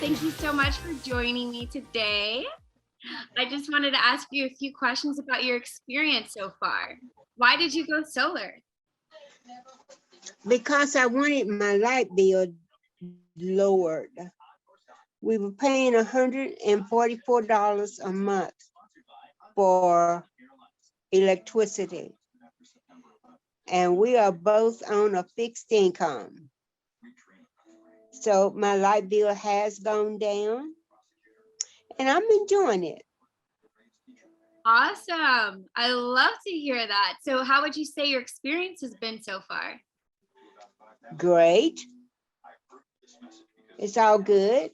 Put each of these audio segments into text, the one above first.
Thank you so much for joining me today. I just wanted to ask you a few questions about your experience so far. Why did you go solar? Because I wanted my light bill lowered. We were paying $144 a month for electricity. And we are both on a fixed income. So my light bill has gone down and I'm enjoying it. Awesome. I love to hear that. So how would you say your experience has been so far? Great. It's all good.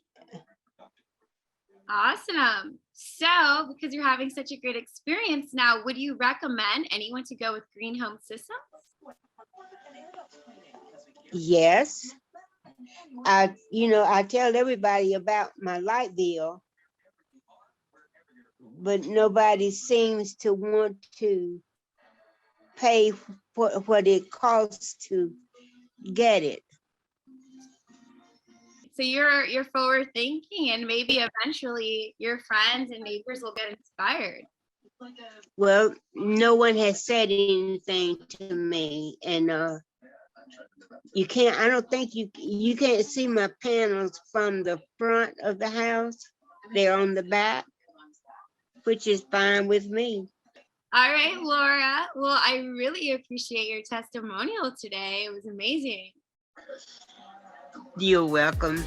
Awesome. So because you're having such a great experience now, would you recommend anyone to go with Green Home Systems? Yes. I tell everybody about my light bill, but nobody seems to want to pay what it costs to get it. So you're forward thinking, and maybe eventually your friends and neighbors will get inspired. Well, no one has said anything to me, and I don't think you can't see my panels from the front of the house. They're on the back, which is fine with me. All right, Laura. Well, I really appreciate your testimonial today. It was amazing. You're welcome.